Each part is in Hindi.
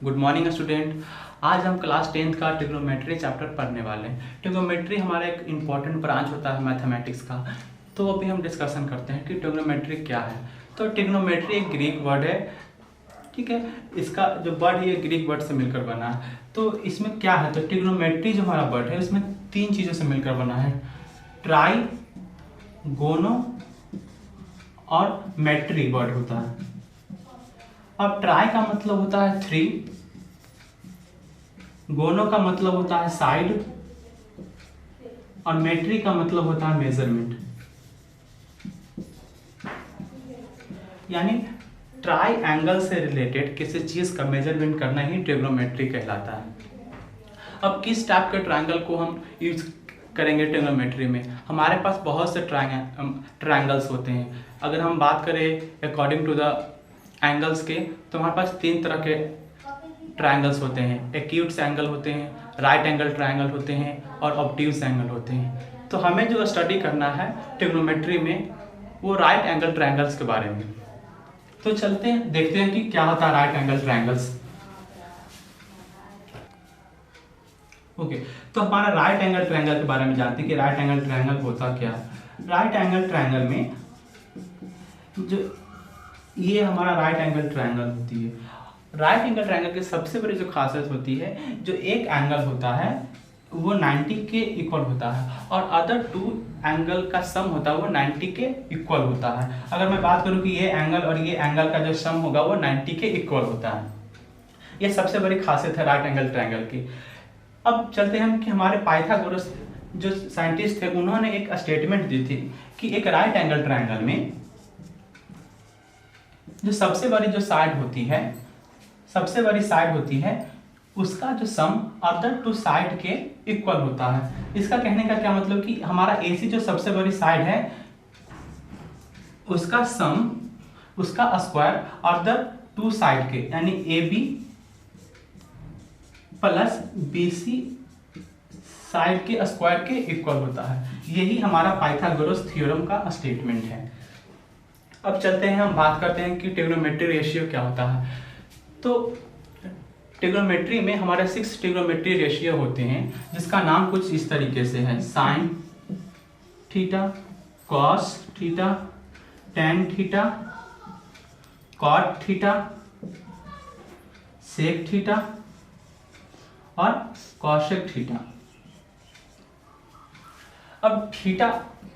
Good morning student. आज हम क्लास 10th का ट्रिग्नोमेट्री चैप्टर पढ़ने वाले हैं। ट्रिग्नोमेट्री हमारा एक इम्पॉर्टेंट ब्रांच होता है मैथमेटिक्स का। तो अभी हम डिस्कशन करते हैं कि ट्रिग्नोमेट्री क्या है। तो ट्रिग्नोमेट्री एक ग्रीक वर्ड है, ठीक है। इसका जो वर्ड है ये ग्रीक वर्ड से मिलकर बना है। तो इसमें क्या है, तो ट्रिग्नोमेट्री जो हमारा वर्ड है इसमें तीन चीज़ों से मिलकर बना है, ट्राई, गोनो और मेट्री वर्ड होता है। अब ट्राई का मतलब होता है 3, गोनो का मतलब होता है साइड और मेट्री का मतलब होता है मेजरमेंट। यानी ट्राई एंगल से रिलेटेड किसी चीज का मेजरमेंट करना ही ट्रिग्नोमेट्री कहलाता है। अब किस टाइप के ट्रायंगल को हम यूज करेंगे ट्रिग्नोमेट्री में? हमारे पास बहुत से ट्रायंगल्स होते हैं। अगर हम बात करें अकॉर्डिंग टू द एंगल्स के, तो हमारे पास 3 तरह के ट्रायंगल्स होते हैं। एक्यूट्स एंगल होते हैं, राइट एंगल ट्रायंगल होते हैं और ऑब्ट्यूज एंगल होते हैं। तो हमें जो स्टडी करना है ट्रिग्नोमेट्री में वो राइट एंगल ट्रायंगल्स के बारे में। तो चलते हैं देखते हैं कि क्या होता है राइट एंगल ट्रायंगल्स। ओके, तो हमारा राइट एंगल ट्रायंगल के बारे में जानते हैं कि राइट एंगल ट्रायंगल होता क्या है। राइट एंगल ट्रायंगल में जो ये हमारा राइट एंगल ट्रायंगल होती है। राइट एंगल ट्रायंगल की सबसे बड़ी जो खासियत होती है, जो एक एंगल होता है वो 90 के इक्वल होता है और अदर 2 एंगल का सम होता है वो 90 के इक्वल होता है। अगर मैं बात करूं कि ये एंगल और ये एंगल का जो सम होगा वो 90 के इक्वल होता है। ये सबसे बड़ी खासियत है राइट एंगल ट्रायंगल की। अब चलते हैं कि हमारे पाइथागोरस जो साइंटिस्ट थे उन्होंने एक स्टेटमेंट दी थी कि एक राइट एंगल ट्रायंगल में जो सबसे बड़ी जो साइड होती है उसका जो सम अदर 2 साइड के इक्वल होता है। इसका कहने का क्या मतलब कि हमारा AC जो सबसे बड़ी साइड है उसका सम, उसका स्क्वायर अदर 2 साइड के यानी AB प्लस BC साइड के स्क्वायर के इक्वल होता है। यही हमारा पाइथागोरस थ्योरम का स्टेटमेंट है। अब चलते हैं, हम बात करते हैं कि ट्रिग्नोमेट्री रेशियो क्या होता है। तो ट्रिग्नोमेट्री में हमारे 6 ट्रिग्नोमेट्री रेशियो होते हैं जिसका नाम कुछ इस तरीके से है, sine theta, cos theta, tan theta, cot theta, sec theta और कॉसेक थीटा। अब थीटा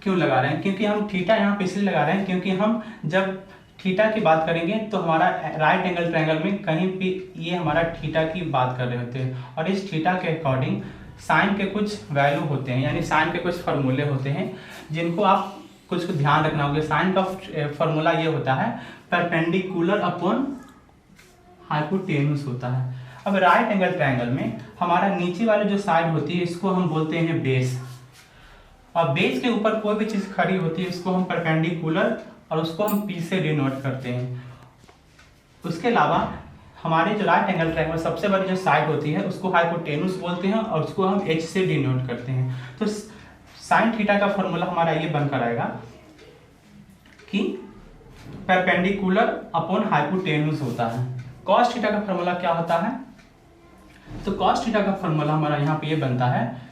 क्यों लगा रहे हैं? क्योंकि हम थीटा यहाँ पे इसलिए लगा रहे हैं क्योंकि हम जब थीटा की बात करेंगे तो हमारा राइट एंगल ट्रायंगल में कहीं भी ये हमारा थीटा की बात कर रहे होते हैं और इस थीटा के अकॉर्डिंग साइन के कुछ वैल्यू होते हैं, यानी साइन के कुछ फार्मूले होते हैं जिनको आप कुछ ध्यान रखना होगा। साइन का फार्मूला ये होता है परपेंडिकुलर अपॉन हाइपोटेन्यूस होता है। अब राइट एंगल ट्रायंगल में हमारा नीचे वाली जो साइड होती है इसको हम बोलते हैं बेस, और बेस के ऊपर कोई भी चीज खड़ी होती है इसको हम परपेंडिकुलर और उसको हम P से डिनोट करते हैं। उसके अलावा हमारे जो राइट एंगल ट्रायंगल सबसे बड़ी जो साइड होती है उसको हाइपोटेन्यूस बोलते हैं और उसको हम H से डिनोट करते हैं। तो साइन थीटा का फॉर्मूला हमारा ये बनकर आएगा कि परपेंडिकुलर अपॉन हाइपोटेन्यूस होता है। कॉस थीटा का फॉर्मूला क्या होता है? तो कॉस थीटा का फॉर्मूला हमारा यहाँ पे ये बनता है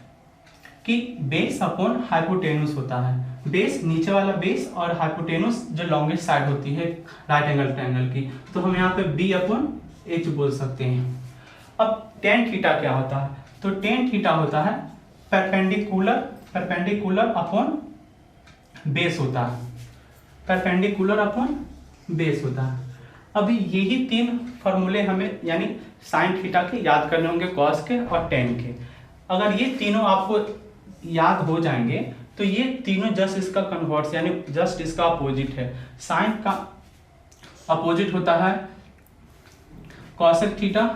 कि बेस अपॉन हाइपोटेन्यूस होता है। बेस नीचे वाला बेस और हाइपोटेन्यूस जो लॉन्गेस्ट साइड होती है राइट एंगल ट्रायंगल की, तो हम यहाँ पे B अपॉन H बोल सकते हैं। अब टेन थीटा क्या होता है? तो टेन थीटा होता है परपेंडिकुलर अपॉन बेस होता है, परपेंडिकुलर अपॉन बेस होता है। अभी यही 3 फॉर्मूले हमें यानी साइन थीटा के याद करने होंगे, कॉस के और टेन के। अगर ये तीनों आपको याद हो जाएंगे तो ये तीनों जस्ट इसका कन्वर्स यानी जस्ट इसका अपोजिट है। साइन का अपोजिट होता है कॉसेक थीटा।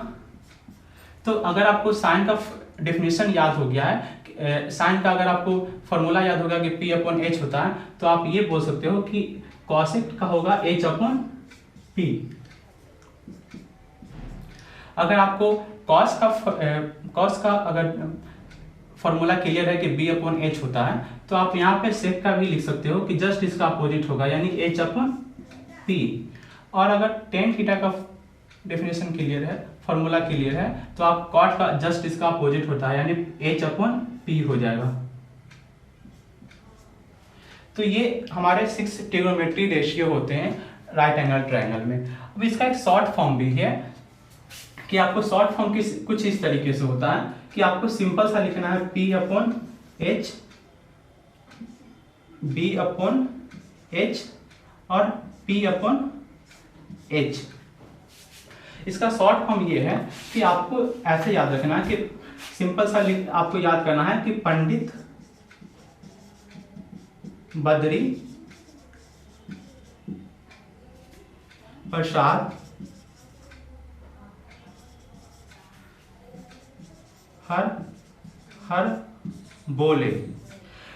तो अगर आपको साइन का डेफिनेशन याद हो गया है, साइन का अगर आपको फॉर्मूला याद होगा कि P अपॉन H होता है, तो आप ये बोल सकते हो कि कॉसेक का होगा H अपॉन P। अगर आपको कॉस का अगर फॉर्मूला क्लियर है कि B अपॉन H होता है, तो आप यहाँ पे सेक का भी लिख सकते हो कि जस्ट इसका अपोजिट होगा यानी H अपॉन P। और अगर टेन थीटा का डेफिनेशन क्लियर है, फॉर्मूला क्लियर है तो आप कॉट का जस्ट इसका अपोजिट होता है यानी H/P हो जाएगा। तो ये हमारे 6 ट्रिग्नोमेट्री रेशियो होते हैं राइट एंगल ट्रायंगल में। अब इसका एक शॉर्ट फॉर्म भी है कि आपको शॉर्ट फॉर्म कुछ इस तरीके से होता है कि आपको सिंपल सा लिखना है P/H, B/H और P/H। इसका शॉर्ट फॉर्म ये है कि आपको ऐसे याद रखना है कि सिंपल सा आपको याद करना है कि पंडित बद्री प्रसाद हर बोले,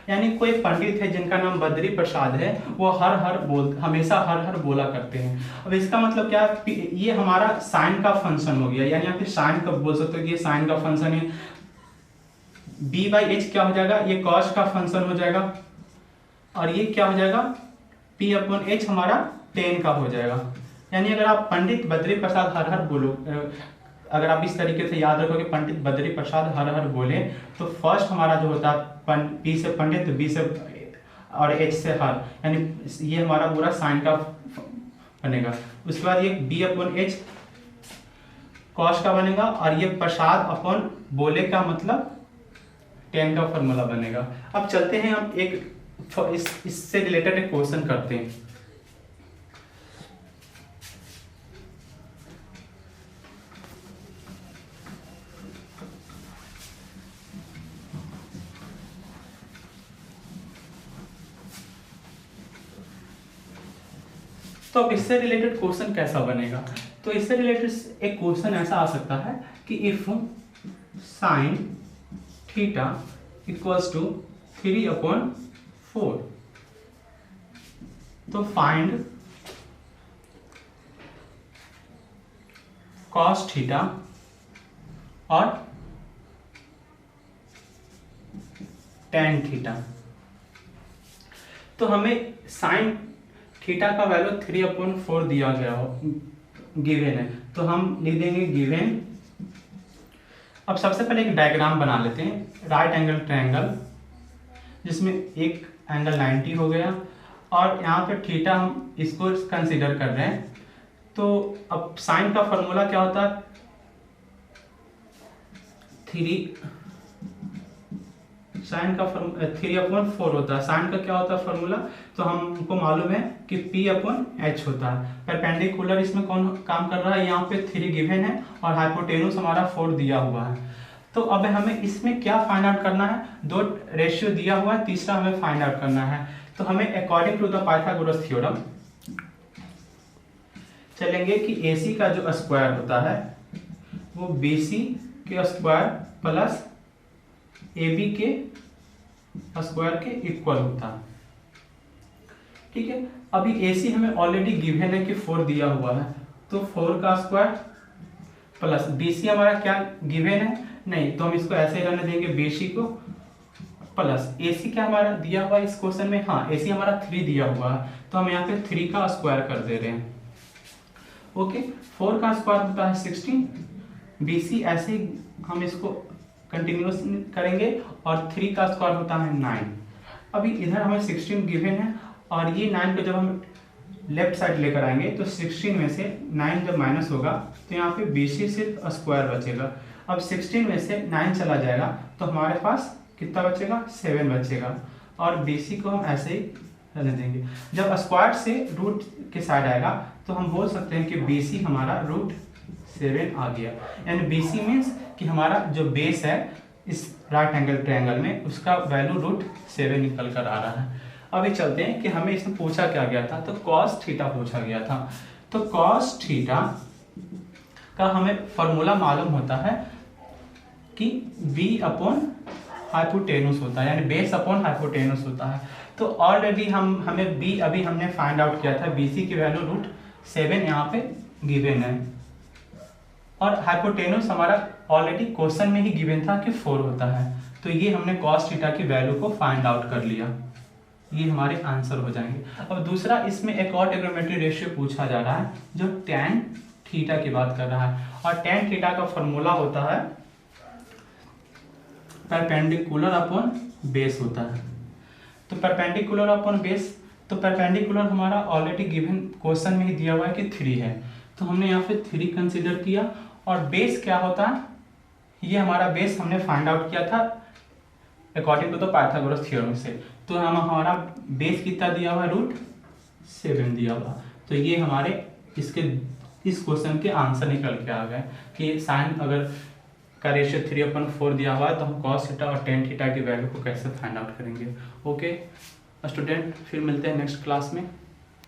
यानी कोई पंडित है जिनका नाम बद्री प्रसाद है, वो हमेशा हर बोला करते हैं। अब इसका मतलब क्या, ये हमारा साइन का फंक्शन हो गया, यानी आप साइन का बोल सकते हो कि ये साइन का फंक्शन है। B/H क्या हो जाएगा, ये कॉस का फंक्शन हो जाएगा, और ये क्या हो जाएगा P/H हमारा टेन का हो जाएगा। यानी अगर आप पंडित बद्री प्रसाद हर बोलो, अगर आप इस तरीके से याद रखोगे पंडित बद्री प्रसाद हर बोले, तो फर्स्ट हमारा जो होता है P से पंडित, B से और H से हर, यानी ये हमारा पूरा साइन का बनेगा। उसके बाद ये B/H कॉस का बनेगा, और ये प्रसाद अपन बोले का मतलब टेन का फॉर्मूला बनेगा। अब चलते हैं हम इससे रिलेटेड एक क्वेश्चन करते हैं। तो अब इससे रिलेटेड क्वेश्चन कैसा बनेगा, तो इससे रिलेटेड एक क्वेश्चन ऐसा आ सकता है कि if sine theta equals to 3/4, तो फाइंड कॉस थीटा और टेन थीटा। तो हमें साइन थीटा का वैल्यू 3/4 दिया गया हो, गिवन है, तो हम लिख देंगे गिवन। अब सबसे पहले एक डायग्राम बना लेते हैं राइट एंगल ट्रायंगल, जिसमें एक एंगल 90 हो गया, और यहाँ पे थीटा हम इसको कंसीडर कर रहे हैं। तो अब साइन का फॉर्मूला क्या होता है, 3/4 होता है। साइन का क्या होता है फॉर्मूला, तो हमको मालूम है कि P/H होता है। परपेंडिकुलर इसमें कौन काम कर रहा है, यहाँ पे 3 गिवन है और हाइपोटेन्यूस हमारा 4 दिया हुआ है। तो अब हमें इसमें क्या फाइंड आउट करना है, 2 रेशियो दिया हुआ है, तीसरा हमें फाइंड आउट करना है। तो हमें according to the Pythagoras theorem चलेंगे कि AC का जो स्क्वायर होता है वो BC के स्क्वायर प्लस AB के स्क्वायर के इक्वल होता है। ठीक है, अभी AC हमें ऑलरेडी गिवन है कि 4 दिया हुआ है, तो 4 का स्क्वायर प्लस BC हमारा क्या गिवन है नहीं, तो हम इसको ऐसे ही रहने देंगे BC को, प्लस AC क्या हमारा दिया हुआ है इस क्वेश्चन में, हाँ AC हमारा 3 दिया हुआ है, तो हम यहाँ पे 3 का स्क्वायर कर दे रहे हैं। ओके, 4 का स्क्वायर होता है 16, BC ऐसे ही हम इसको कंटिन्यूस करेंगे, और 3 का स्क्वायर होता है 9। अभी इधर हमें 16 गिवन है, और ये 9 को जब हम लेफ्ट साइड लेकर आएंगे तो 16 में से 9 जब माइनस होगा तो यहाँ पे BC सिर्फ स्क्वायर बचेगा। अब 16 में से 9 चला जाएगा तो हमारे पास कितना बचेगा, 7 बचेगा, और BC को हम ऐसे ही रहने देंगे। जब स्क्वायर से रूट के साइड आएगा तो हम बोल सकते हैं कि BC हमारा √7 आ गया, यानी BC मीन्स कि हमारा जो बेस है इस राइट एंगल ट्रायंगल में उसका वैल्यू √7 निकल कर आ रहा है। अभी चलते हैं कि हमें इसमें पूछा क्या गया था, तो कॉस थीटा पूछा गया था। तो कॉस थीटा का हमें फॉर्मूला मालूम होता है कि B/हाइपोटेन्यूस होता है, यानी बेस अपॉन हाइपोटेन्यूस होता है। तो ऑलरेडी हमें B अभी हमने फाइंड आउट किया था, BC की वैल्यू √7 यहाँ पे गिवन है, और हाइपोटेन्यूस हमारा ऑलरेडी क्वेश्चन में ही गिवन था कि 4 होता है। तो ये हमने कॉस थीटा की वैल्यू को फाइंड आउट कर लिया, ये हमारे आंसर हो जाएंगे। अब दूसरा इसमें एक और ट्रिग्नोमेट्री रेशियो पूछा जा रहा है जो tan थीटा की बात कर रहा है। और टेन थीटा का फॉर्मूला होता है परपेंडिकुलर अपॉन बेस होता है। तो परपेंडिकुलर अपॉन बेस, तो परपेंडिकुलर हमारा ऑलरेडी गिवन क्वेश्चन में ही दिया हुआ है कि 3 है, तो हमने यहाँ पे 3 कंसीडर किया। और बेस क्या होता है, ये हमारा बेस हमने फाइंड आउट किया था according to the Pythagoras theorem से। तो हम हमारा बेस कितना दिया हुआ है, √7 दिया हुआ। तो ये हमारे इस क्वेश्चन के आंसर निकल के आ गए कि साइन अगर का रेशियो 3/4 दिया हुआ है तो हम कॉस थीटा और टेन थीटा की वैल्यू को कैसे फाइंड आउट करेंगे। ओके स्टूडेंट, फिर मिलते हैं नेक्स्ट क्लास में।